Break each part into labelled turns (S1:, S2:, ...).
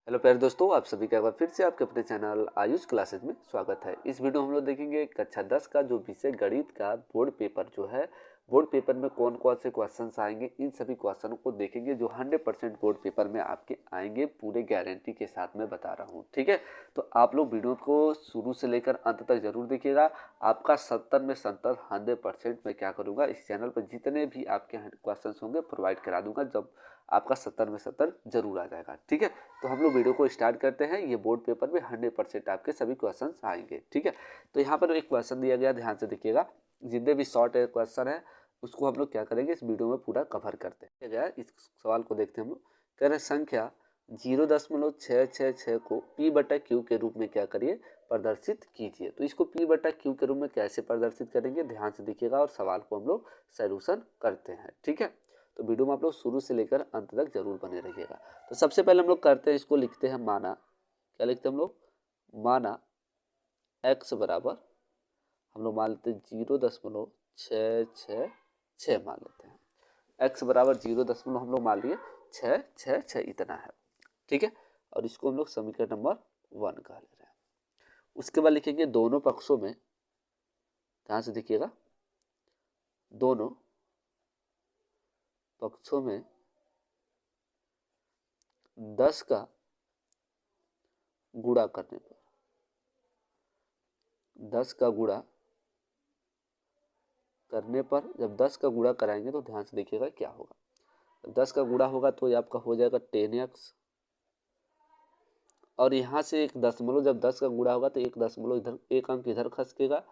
S1: Hello प्यारे दोस्तों, आप सभी का एक बार फिर से आपके अपने चैनल आयुष क्लासेज में स्वागत है। इस वीडियो में हम लोग देखेंगे कक्षा 10 का जो विषय गणित का बोर्ड पेपर जो है, बोर्ड पेपर में कौन कौन से क्वेश्चंस आएंगे, इन सभी क्वेश्चनों को देखेंगे जो 100% बोर्ड पेपर में आपके आएंगे, पूरे गारंटी के साथ मैं बता रहा हूँ। ठीक है, तो आप लोग वीडियो को शुरू से लेकर अंत तक जरूर देखिएगा। आपका 70 में 70 100% मैं क्या करूँगा, इस चैनल पर जितने भी आपके क्वेश्चन होंगे प्रोवाइड करा दूंगा, जब आपका 70 में 70 जरूर आ जाएगा। ठीक है, तो हम लोग वीडियो को स्टार्ट करते हैं। ये बोर्ड पेपर में 100% आपके सभी क्वेश्चन आएंगे। ठीक है, तो यहाँ पर एक क्वेश्चन दिया गया, ध्यान से देखिएगा। जितने भी शॉर्ट क्वेश्चन है उसको हम लोग क्या करेंगे, इस वीडियो में पूरा कवर करते हैं। क्या इस सवाल को देखते हैं हम लोग। कह रहे संख्या 0.666 को P/Q के रूप में क्या करिए, प्रदर्शित कीजिए। तो इसको P/Q के रूप में कैसे प्रदर्शित करेंगे, ध्यान से देखिएगा और सवाल को हम लोग सोल्यूशन करते हैं। ठीक है, तो वीडियो में आप लोग शुरू से लेकर अंत तक जरूर बने रहिएगा। तो सबसे पहले हम लोग करते हैं, इसको लिखते हैं माना। क्या लिखते हैं हम लोग, माना x बराबर, हम लोग मान लेते हैं 0.666 मान लेते हैं। x बराबर 0 हम लोग मान लिए 666 इतना है। ठीक है, और इसको हम लोग समीकरण नंबर 1 कह ले रहे हैं। उसके बाद लिखेंगे दोनों पक्षों में, ध्यान से देखिएगा, दोनों पक्षों में 10 का गुणा करने पर, 10 का गुणा करने पर, जब 10 का गुणा कराएंगे तो ध्यान से देखिएगा क्या होगा। जब 10 का गुणा होगा तो ये आपका हो जाएगा 10x, और यहाँ से एक दशमलव, जब 10 का गुणा होगा तो एक दशमलव इधर, एक अंक इधर खसकेगा,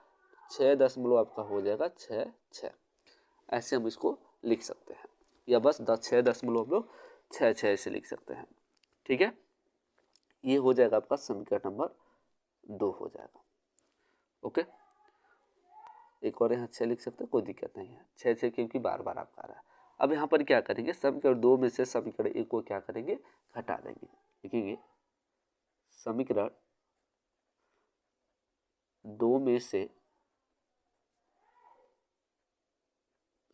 S1: 6 दशमलव आपका हो जाएगा 6। ऐसे हम इसको लिख सकते हैं, या बस 6 दशमलव हम लोग 6 ऐसे लिख सकते हैं। ठीक है, ये हो जाएगा आपका समीकरण नंबर 2 हो जाएगा। ओके, एक और यहाँ 6 लिख सकते हैं, कोई दिक्कत नहीं है। 6 क्योंकि बार बार आपका आ रहा है। अब यहाँ पर क्या करेंगे, समीकरण 2 में से समीकरण 1 को क्या करेंगे, घटा देंगे। लिखेंगे समीकरण 2 में से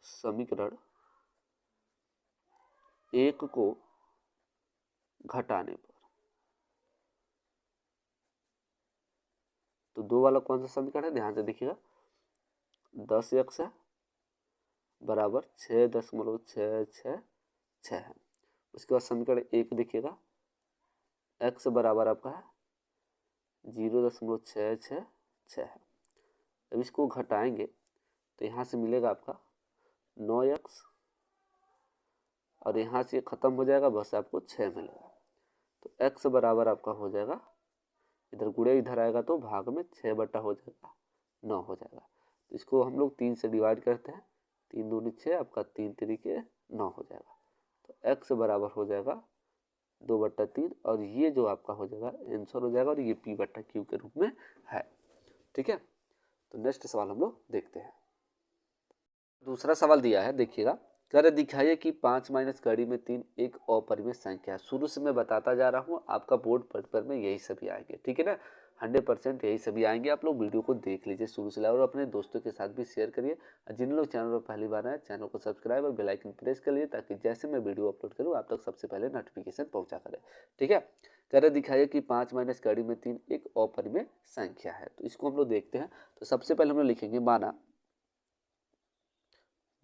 S1: समीकरण 1 को घटाने पर, तो 2 वाला कौन सा समीकरण है, ध्यान से देखिएगा। 10x है बराबर 6.666 है। उसके बाद समीकरण 1 देखिएगा, x बराबर आपका है 0.666 है। जब इसको घटाएंगे तो यहाँ से मिलेगा आपका 9x, और यहाँ से खत्म हो जाएगा, बस आपको 6 मिलेगा। तो x बराबर आपका हो जाएगा, इधर गुणे इधर आएगा तो भाग में 6 बटा हो जाएगा 9 हो जाएगा। तो इसको हम लोग 3 से डिवाइड करते हैं, 3 दूनी 6, आपका 3 तरीके 9 हो जाएगा। तो x बराबर हो जाएगा 2/3, और ये जो आपका हो जाएगा आंसर हो जाएगा, और ये P/Q के रूप में है। ठीक है, तो नेक्स्ट सवाल हम लोग देखते हैं। दूसरा सवाल दिया है, देखिएगा। कर दिखाइए कि 5 माइनस कड़ी में 3 एक अपरिमेय संख्या है। शुरू से मैं बताता जा रहा हूँ, आपका बोर्ड पेपर में यही सभी आएंगे। ठीक है ना, 100% यही सभी आएंगे। आप लोग वीडियो को देख लीजिए शुरू से, और अपने दोस्तों के साथ भी शेयर करिए। जिन लोग चैनल पर पहली बार आए, चैनल को सब्सक्राइब और बेल आइकन प्रेस कर लिए, ताकि जैसे मैं वीडियो अपलोड करूँ आप तक सबसे पहले नोटिफिकेशन पहुँचा करे। ठीक है, कर दिखाइए कि 5 माइनस कड़ी में 3 एक अपरिमेय संख्या है। तो इसको हम लोग देखते हैं। तो सबसे पहले हम लोग लिखेंगे माना।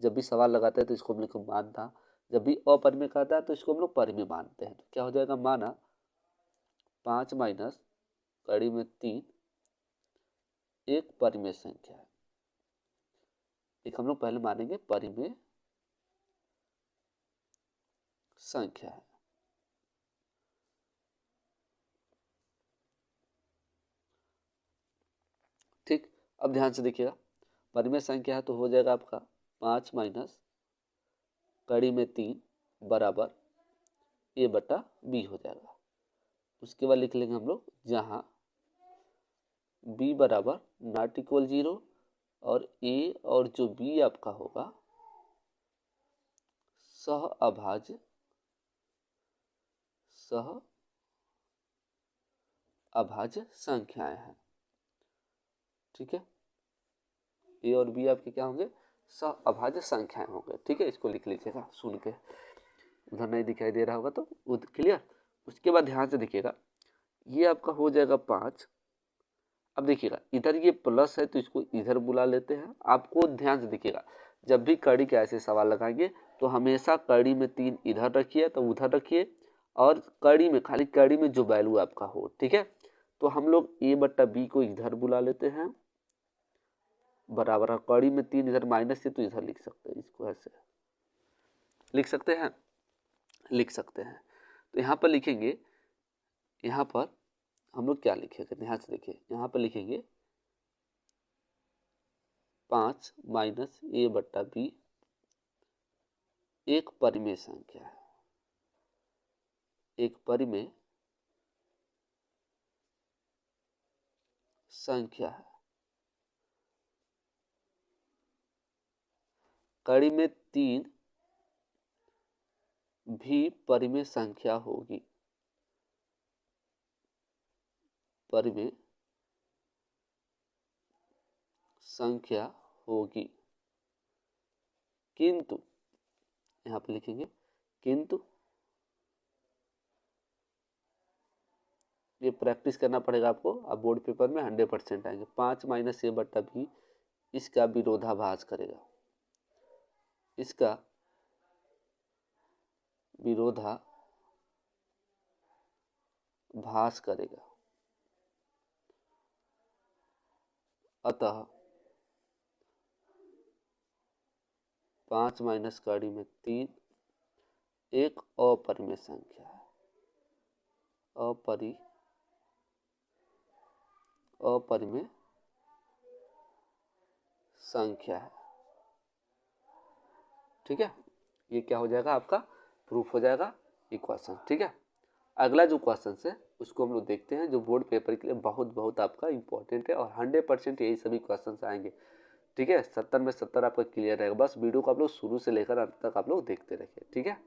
S1: जब भी सवाल लगाते हैं तो इसको हम लोग मान था, जब भी अपरिमेय कहता है तो इसको हम लोग परिमेय मानते हैं। तो क्या हो जाएगा, माना 5 माइनस कड़ी में 3 एक परिमेय संख्या है। एक हम लोग पहले मानेंगे परिमेय संख्या है। ठीक, अब ध्यान से देखिएगा, परिमेय संख्या है तो हो जाएगा आपका 5 माइनस कड़ी में 3 बराबर A/B हो जाएगा। उसके बाद लिख लेंगे हम लोग, जहां B बराबर नॉट इक्वल 0, और A और जो B आपका होगा सह अभाज्य संख्याएं हैं। ठीक है, ए और बी आपके क्या होंगे, सह अभाज्य संख्याएं होंगे। ठीक है, इसको लिख लीजिएगा सुन के, उधर नहीं दिखाई दे रहा होगा तो क्लियर। उसके बाद ध्यान से देखिएगा, ये आपका हो जाएगा 5। अब देखिएगा इधर ये प्लस है तो इसको इधर बुला लेते हैं। आपको ध्यान से देखिएगा, जब भी कड़ी के ऐसे सवाल लगाएंगे तो हमेशा कड़ी में 3 इधर रखिए तो उधर रखिए, और कड़ी में खाली कड़ी में जो वैल्यू आपका हो, ठीक है। तो हम लोग a/b को इधर बुला लेते हैं, बराबर कड़ी में 3 इधर माइनस से तो इधर लिख सकते हैं, इसको ऐसे लिख सकते हैं, लिख सकते हैं। तो यहाँ पर लिखेंगे, यहाँ पर हम लोग क्या लिखेंगे, ध्यान से देखिए, यहाँ पर लिखेंगे 5 माइनस a/b एक परिमेय संख्या है, एक परिमेय संख्या है। कड़ी में 3 भी परिमेय संख्या होगी, परिमेय संख्या होगी, किंतु यहाँ पे लिखेंगे किंतु, ये प्रैक्टिस करना पड़ेगा आपको, अब बोर्ड पेपर में 100% आएंगे। 5 माइनस a/b इसका विरोधाभास करेगा, इसका विरोधाभास करेगा। अतः 5 माइनस कड़ी में 3 एक अपरिमेय संख्या है, अपरिमेय संख्या है, ठीक है। ये क्या हो जाएगा, आपका प्रूफ हो जाएगा इक्वेशन, ठीक है। अगला जो क्वेश्चन है उसको हम लोग देखते हैं, जो बोर्ड पेपर के लिए बहुत बहुत आपका इंपॉर्टेंट है, और 100% यही सभी क्वेश्चन आएंगे, ठीक है। 70 में 70 आपका क्लियर रहेगा। बस वीडियो को आप लोग शुरू से लेकर अंत तक आप लोग देखते रहिए, ठीक है।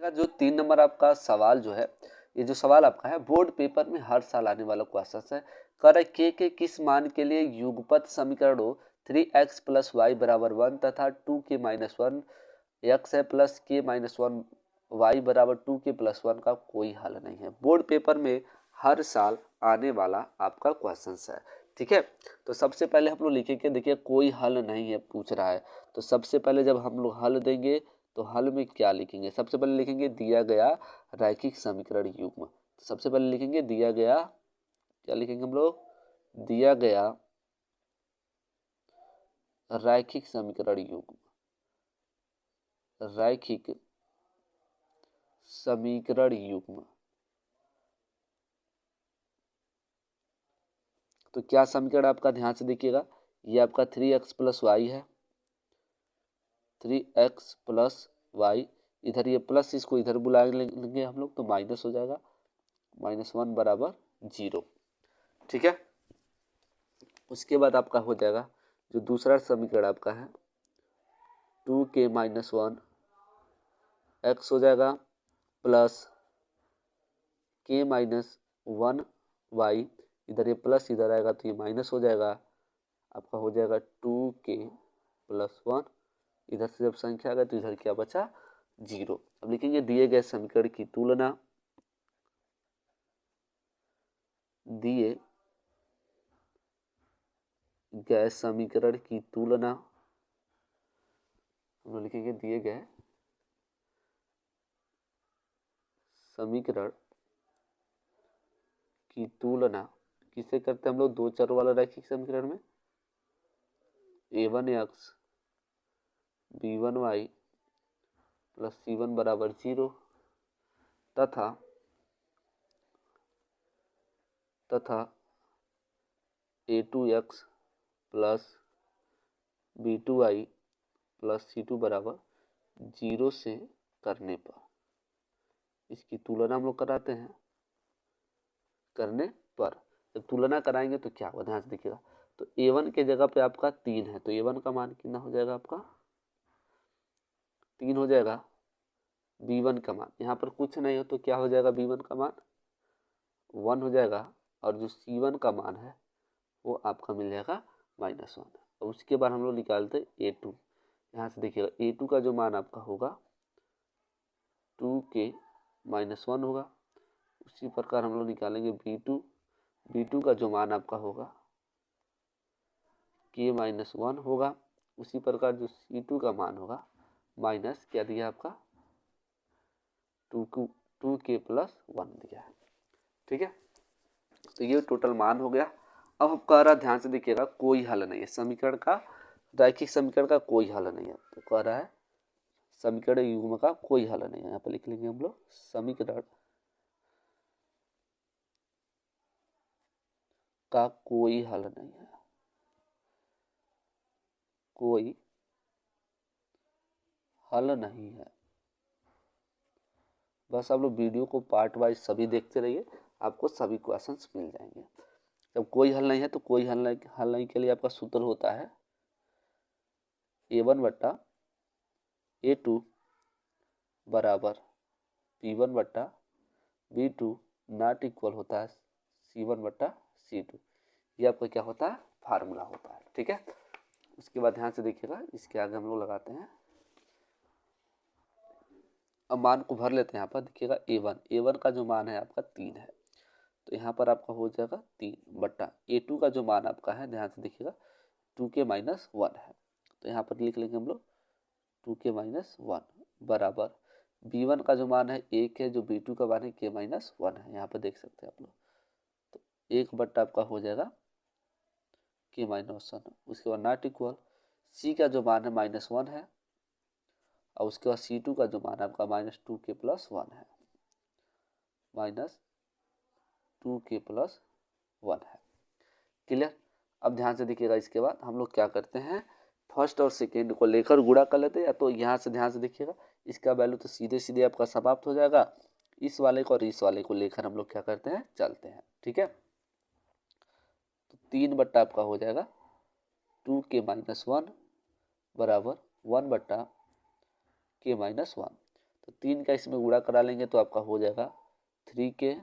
S1: जो 3 नंबर आपका सवाल जो है, ये जो सवाल आपका है बोर्ड पेपर में हर साल आने वाला क्वेश्चन है। कर के किस मान के लिए युगपत समीकरणों 3x + y = 1 तथा 2k - 1 x है प्लस k - 1 y = 2k + 1 का कोई हल नहीं है। बोर्ड पेपर में हर साल आने वाला आपका क्वेश्चन है, ठीक है। तो सबसे पहले हम लोग लिखेंगे, देखिए कोई हल नहीं है पूछ रहा है, तो सबसे पहले जब हम लोग हल देंगे तो हल में क्या लिखेंगे, सबसे पहले लिखेंगे दिया गया रैखिक समीकरण युग्म। तो सबसे पहले लिखेंगे दिया गया, क्या लिखेंगे हम लोग, दिया गया रैखिक समीकरण युग्म, रैखिक समीकरण युग्म। तो क्या समीकरण आपका, ध्यान से देखिएगा, ये आपका 3x + y है, 3x + y, इधर ये प्लस, इसको इधर बुला लेंगे हम लोग तो माइनस हो जाएगा, -1 = 0, ठीक है। उसके बाद आपका हो जाएगा जो दूसरा समीकरण आपका है 2k - 1 x हो जाएगा प्लस k - 1 y, इधर ये प्लस इधर आएगा तो ये माइनस हो जाएगा, आपका हो जाएगा 2k + 1, इधर से जब संख्या आ गया तो इधर क्या बचा, 0। अब लिखेंगे दिए गए समीकरण की तुलना, दिए गए समीकरण की तुलना, हम लोग लिखेंगे दिए गए समीकरण की तुलना किससे करते हैं हम लोग, दो चर वाला रैखिक समीकरण में, a1x b1y + c1 = 0 तथा a2x + b2y + c2 = 0 से करने पर, इसकी तुलना हम लोग कराते हैं, करने पर जब तुलना कराएंगे तो क्या होगा, ध्यान से देखिएगा। तो a1 के जगह पे आपका 3 है, तो a1 का मान कितना हो जाएगा, आपका 3 हो जाएगा। b1 का मान, यहाँ पर कुछ नहीं हो तो क्या हो जाएगा, b1 का मान 1 हो जाएगा, और जो c1 का मान है वो आपका मिल जाएगा -1। और उसके बाद हम लोग निकालते a2, यहाँ से देखिएगा a2 का जो मान आपका होगा 2k -1 होगा। उसी प्रकार हम लोग निकालेंगे B2 का जो मान आपका होगा K-1 होगा। उसी प्रकार जो C2 का मान होगा माइनस क्या दिया आपका 2K+1 दिया है। ठीक है, तो ये टोटल मान हो गया। अब कह रहा, ध्यान से देखिएगा, कोई हल नहीं है समीकरण का, रैखिक समीकरण का कोई हल नहीं है। तो कह रहा है समीकरण युग्म का कोई हल नहीं है। यहाँ पर लिख लेंगे हम लोग समीकरण का कोई हल नहीं है, कोई हल नहीं है। बस आप लोग वीडियो को पार्ट वाइज सभी देखते रहिए, आपको सभी क्वेश्चंस मिल जाएंगे। जब कोई हल नहीं है तो कोई हल नहीं के लिए आपका सूत्र होता है A1/A2 बराबर P1/B2 नॉट इक्वल होता है C1/C2। ये आपका क्या होता है, फार्मूला होता है। ठीक है, उसके बाद ध्यान से देखिएगा, इसके आगे हम लोग लगाते हैं। अब मान को भर लेते हैं। यहाँ पर देखिएगा A1 का जो मान है आपका 3 है, तो यहाँ पर आपका हो जाएगा 3 A2 का जो मान आपका है, ध्यान से देखिएगा 2K-1 है, तो यहाँ पर लिख लेंगे हम लोग 2K-1 बराबर B1 का जो मान है 1 है, जो B2 का मान है K-1 है। यहाँ पर देख सकते हैं आप लोग, तो 1 आपका हो जाएगा K-1। उसके बाद नॉट इक्वल C का जो मान है -1 है, और उसके बाद C2 का जो मान आपका -2K+1 है, -2K+1 है। क्लियर। अब ध्यान से देखिएगा, इसके बाद हम लोग क्या करते हैं, फर्स्ट और सेकेंड को लेकर गुणा कर लेते हैं। या तो यहाँ से ध्यान से देखिएगा, इसका वैल्यू तो सीधे सीधे आपका समाप्त हो जाएगा, इस वाले को और इस वाले को लेकर हम लोग क्या करते हैं, चलते हैं। ठीक है, तो 3 आपका हो जाएगा 2K-1 बराबर 1/K-1। तो 3 का इसमें गुणा करा लेंगे तो आपका हो जाएगा 3K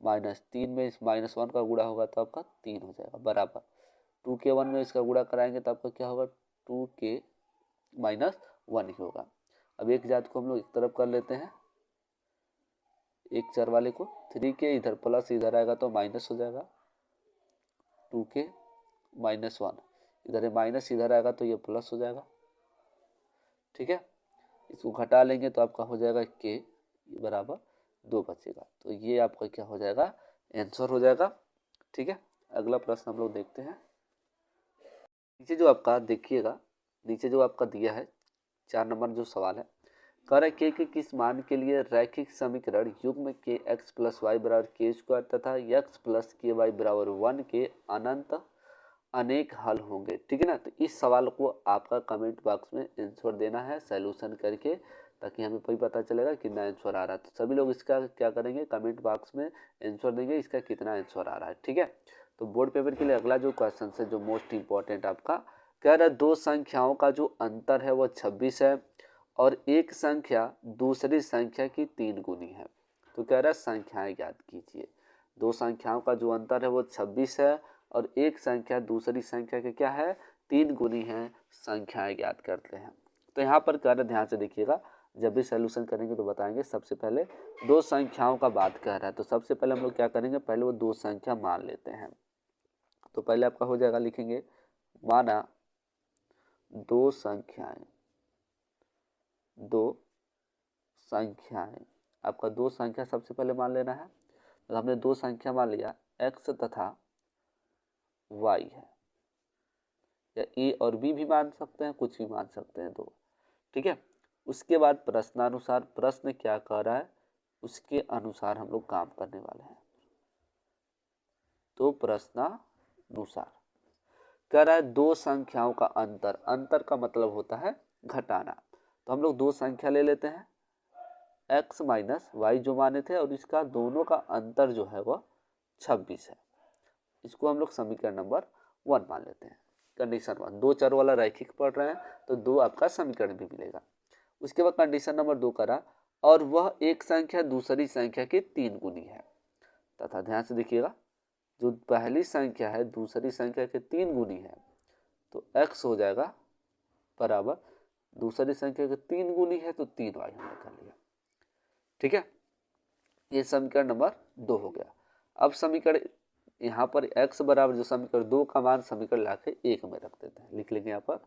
S1: -3 में इस -1 का गुणा होगा तो आपका 3 हो जाएगा बराबर 2K1 में इसका गुणा कराएंगे तो आपका क्या होगा 2K-1 ही होगा। अब एक जात को हम लोग एक तरफ कर लेते हैं, एक चर वाले को, 3K इधर प्लस इधर आएगा तो माइनस हो जाएगा 2K-1, इधर माइनस इधर आएगा तो ये प्लस हो जाएगा। ठीक है, इसको घटा लेंगे तो आपका हो जाएगा K बराबर 2 बचेगा। तो ये आपका क्या हो जाएगा, आंसर हो जाएगा। ठीक है, अगला प्रश्न हम लोग देखते हैं। नीचे जो आपका देखिएगा, नीचे जो आपका दिया है 4 नंबर जो सवाल है, कह रहा है के किस मान के लिए रैखिक समीकरण युग्म के x + y = k² तथा x + ky = 1 के अनंत अनेक हल होंगे। ठीक है ना, तो इस सवाल को आपका कमेंट बॉक्स में आंसर देना है सॉल्यूशन करके, ताकि हमें कोई पता चलेगा कितना आंसर आ रहा है। तो सभी लोग इसका क्या करेंगे, कमेंट बॉक्स में आंसर देंगे इसका कितना आंसर आ रहा है। ठीक है, तो बोर्ड पेपर के लिए अगला जो क्वेश्चन है, जो मोस्ट इंपॉर्टेंट आपका कह रहा है, दो संख्याओं का जो अंतर है वो 26 है और एक संख्या दूसरी संख्या की 3 गुनी है। तो कह रहा है संख्याएं ज्ञात कीजिए। दो संख्याओं का जो अंतर है वो 26 है और एक संख्या दूसरी संख्या के क्या है, 3 गुनी है। संख्याएं ज्ञात करते हैं। तो यहाँ पर कह रहे, ध्यान से देखिएगा, जब भी सॉल्यूशन करेंगे तो बताएंगे। सबसे पहले दो संख्याओं का बात कर रहा है, तो सबसे पहले हम लोग क्या करेंगे, पहले वो दो संख्या मान लेते हैं। तो पहले आपका हो जाएगा, लिखेंगे माना दो संख्याएं, आपका दो संख्या सबसे पहले मान लेना है। तो हमने दो संख्या मान लिया, x तथा y है, या a और b भी मान सकते हैं, कुछ भी मान सकते हैं दो। ठीक है, उसके बाद प्रश्नानुसार, प्रश्न क्या कह रहा है उसके अनुसार हम लोग काम करने वाले हैं। तो प्रश्नानुसार कह रहा है दो संख्याओं का अंतर, अंतर का मतलब होता है घटाना। तो हम लोग दो संख्या ले लेते हैं, x - y जो माने थे, और इसका दोनों का अंतर जो है वह 26 है। इसको हम लोग समीकरण नंबर 1 मान लेते हैं। कंडीशन 1, दो चर वाला रैखिक पढ़ रहे हैं तो दो आपका समीकरण भी मिलेगा। उसके बाद कंडीशन नंबर 2 करा, और वह एक संख्या दूसरी संख्या की 3 गुनी है। तथा ध्यान से देखिएगा, जो पहली संख्या है दूसरी संख्या के 3 गुनी है, तो x हो जाएगा बराबर, दूसरी संख्या के 3 गुनी है तो 3y हमने कर लिया। ठीक है, ये समीकरण नंबर 2 हो गया। अब समीकरण यहाँ पर x बराबर जो समीकरण 2 का मान समीकरण लाके 1 में रख देते हैं। लिख लेंगे यहाँ पर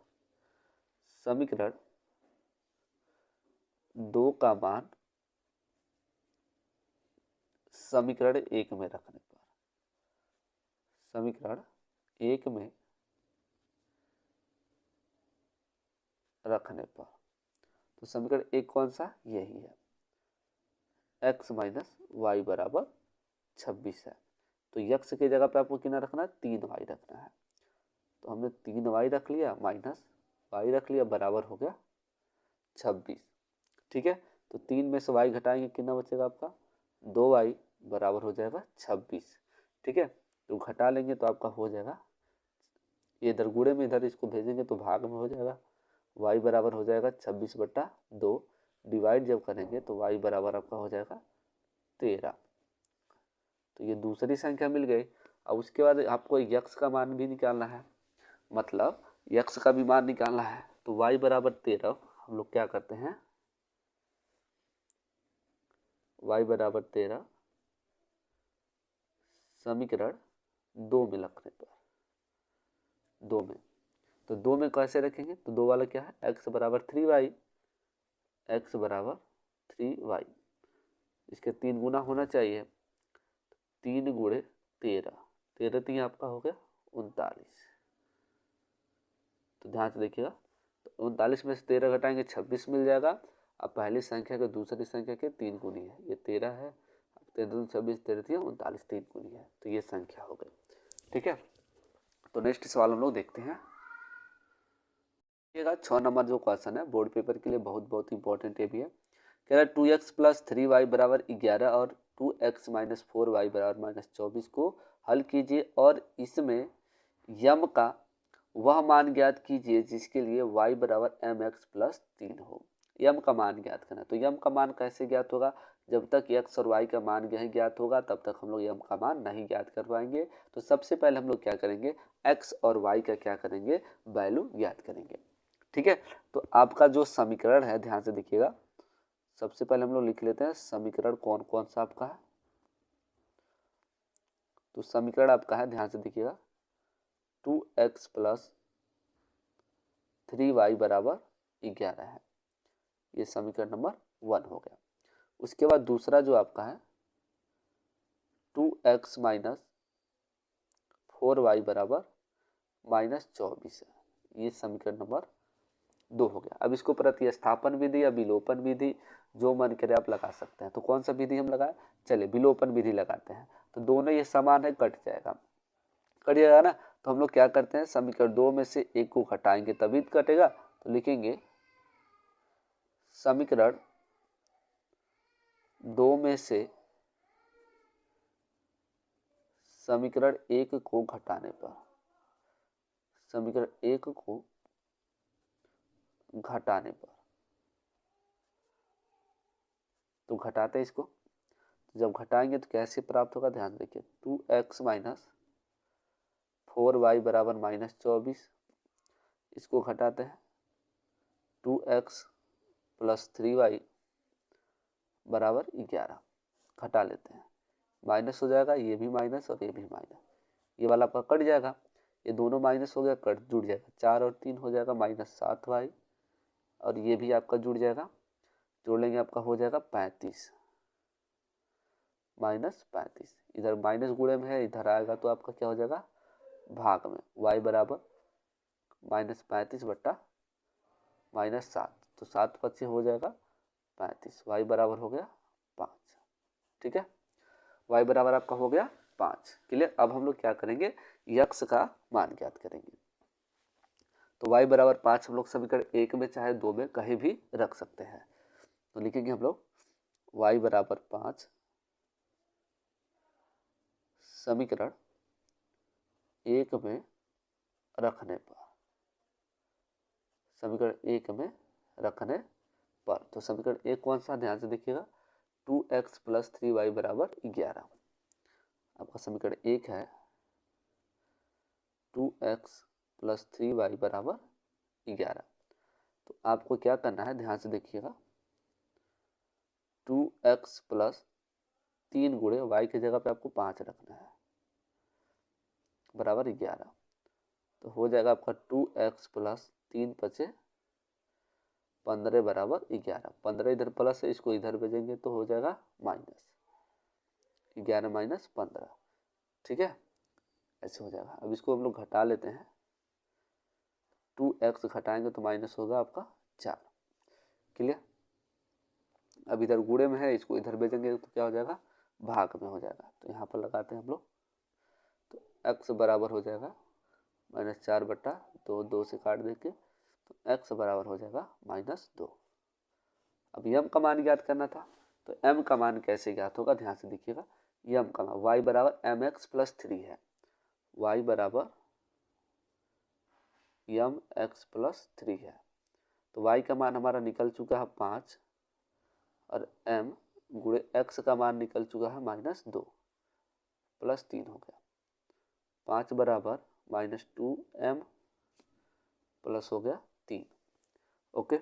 S1: समीकरण 2 का मान समीकरण 1 में रखने पर, समीकरण 1 में रखने पर, तो समीकरण 1 कौन सा, यही है, x माइनस वाई बराबर 26 है। तो x की जगह पे आपको कितना रखना है, 3y रखना है। तो हमने 3y रख लिया माइनस y रख लिया, बराबर हो गया 26। ठीक है, तो 3 में से y घटाएंगे, कितना बचेगा आपका, 2y बराबर हो जाएगा 26। ठीक है, तो घटा लेंगे तो आपका हो जाएगा, ये इधर गुणे में इधर इसको भेजेंगे तो भाग में हो जाएगा, y बराबर हो जाएगा 26/2, डिवाइड जब करेंगे तो y बराबर आपका हो जाएगा 13। तो ये दूसरी संख्या मिल गई। अब उसके बाद आपको x का मान भी निकालना है, मतलब x का भी मान निकालना है। तो y बराबर 13 हम लोग क्या करते हैं, y बराबर 13 समीकरण 2 में रखने पर, 2 में, तो 2 में कैसे रखेंगे, तो 2 वाला क्या है, x बराबर 3y, x बराबर 3y, इसके 3 गुना होना चाहिए, 3 गुणे 13, 13 3 आपका हो गया 39। तो ध्यान से देखिएगा, तो 39 में से 13 घटाएंगे 26 मिल जाएगा। अब पहली संख्या के दूसरी संख्या के 3 गुनी है, ये 13 है, 13 26 13 39 3 गुनी है, तो ये संख्या हो गई। ठीक है, तो नेक्स्ट सवाल हम लोग देखते हैं। 6 नंबर जो क्वेश्चन है बोर्ड पेपर के लिए बहुत इंपॉर्टेंट ये भी है। कह रहा है 2x प्लस 3y बराबर 11 और 2x माइनस 4y बराबर माइनस 24 को हल कीजिए और इसमें यम का वह मान ज्ञात कीजिए जिसके लिए y बराबर mx प्लस 3 हो। यम का मान ज्ञात करना, तो यम का मान कैसे ज्ञात होगा, जब तक x और y का मान नहीं ज्ञात होगा तब तक हम लोग यम का मान नहीं ज्ञात कर पाएंगे। तो सबसे पहले हम लोग क्या करेंगे, x और y का क्या करेंगे, वैल्यू ज्ञात करेंगे। ठीक है, तो आपका जो समीकरण है ध्यान से देखिएगा, सबसे पहले हम लोग लिख लेते हैं समीकरण कौन कौन सा आपका है। तो समीकरण आपका है, ध्यान से देखिएगा, 2x प्लस 3y बराबर 11 है, ये समीकरण नंबर 1 हो गया। उसके बाद दूसरा जो आपका है 2x माइनस 4y बराबर माइनस 24 है, ये समीकरण नंबर 2 हो गया। अब इसको प्रतिस्थापन विधि या विलोपन विधि जो मन करे आप लगा सकते हैं। तो कौन सा विधि हम लगाए, चलिए विलोपन विधि लगाते हैं। तो दोनों ये समान है, कट जाएगा ना। तो हम लोग क्या करते हैं, समीकरण 2 में से एक को घटाएंगे तभी कटेगा। तो लिखेंगे समीकरण 2 में से समीकरण 1 को घटाने पर, समीकरण 1 को घटाने पर, तो घटाते हैं इसको, तो जब घटाएंगे तो कैसे प्राप्त होगा, ध्यान देखिए, 2x माइनस 4y बराबर माइनस 24, इसको घटाते हैं 2x प्लस 3y बराबर 11, घटा लेते हैं, माइनस हो जाएगा, ये भी माइनस और ये भी माइनस, ये वाला आपका कट जाएगा, ये दोनों माइनस हो गया, कट जुड़ जाएगा, 4 और 3 हो जाएगा माइनस 7y, और ये भी आपका जुड़ जाएगा, जोड़ लेंगे आपका हो जाएगा 35 माइनस 35, इधर माइनस गुणे में है, इधर आएगा तो आपका क्या हो जाएगा भाग में, y बराबर माइनस 35 बट्टा माइनस 7, तो 7 5 हो जाएगा 35, y बराबर हो गया 5। ठीक है, y बराबर आपका हो गया 5। क्लियर। अब हम लोग क्या करेंगे, x का मान ज्ञात करेंगे। तो y बराबर 5 हम लोग समीकरण 1 में चाहे 2 में कहीं भी रख सकते हैं। तो लिखेंगे हम लोग y बराबर 5 समीकरण 1 में रखने पर, समीकरण 1 में रखने पर, तो समीकरण 1 कौन सा, ध्यान से देखिएगा, 2x प्लस 3y बराबर 11, आपका समीकरण 1 है 2x प्लस 3y बराबर 11। तो आपको क्या करना है, ध्यान से देखिएगा, 2x प्लस 3 गुणे y की जगह पे आपको 5 रखना है बराबर 11। तो हो जाएगा आपका 2x प्लस 3 पचे 15 बराबर 11। 15 इधर प्लस है, इसको इधर भेजेंगे तो हो जाएगा माइनस 11 माइनस 15। ठीक है, ऐसे हो जाएगा। अब इसको हम लोग घटा लेते हैं। 2x घटाएंगे तो माइनस होगा आपका 4। क्लियर। अब इधर गुणे में है, इसको इधर भेजेंगे तो क्या हो जाएगा, भाग में हो जाएगा। तो यहाँ पर लगाते हैं हम लोग। तो x बराबर हो जाएगा -4 बटा 2, 2 से काट देंगे तो x बराबर हो जाएगा -2। अब m का मान ज्ञात करना था, तो m का मान कैसे ज्ञात होगा, ध्यान से देखिएगा। m का मान y बराबर mx प्लस 3 है। y बराबर mx प्लस 3 है। तो y का मान हमारा निकल चुका है 5 और m गुणे x का मान निकल चुका है -2 प्लस 3 हो गया। 5 बराबर -2m प्लस हो गया 3। ओके।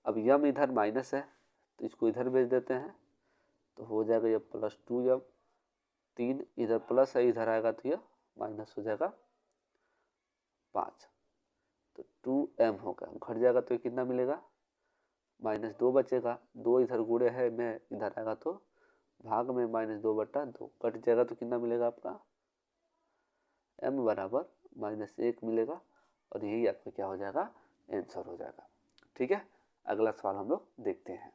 S1: अब m इधर माइनस है तो इसको इधर भेज देते हैं तो हो जाएगा ये +2m। 3 इधर प्लस है, इधर आएगा तो यह माइनस हो जाएगा 5। तो 2m होगा, घट जाएगा तो कितना मिलेगा, -2 बचेगा। 2 इधर गुणे है में, इधर आएगा तो भाग में -2 बटा 2 कट जाएगा तो कितना मिलेगा आपका, m बराबर -1 मिलेगा। और यही आपका क्या हो जाएगा, आंसर हो जाएगा। ठीक है, अगला सवाल हम लोग देखते हैं।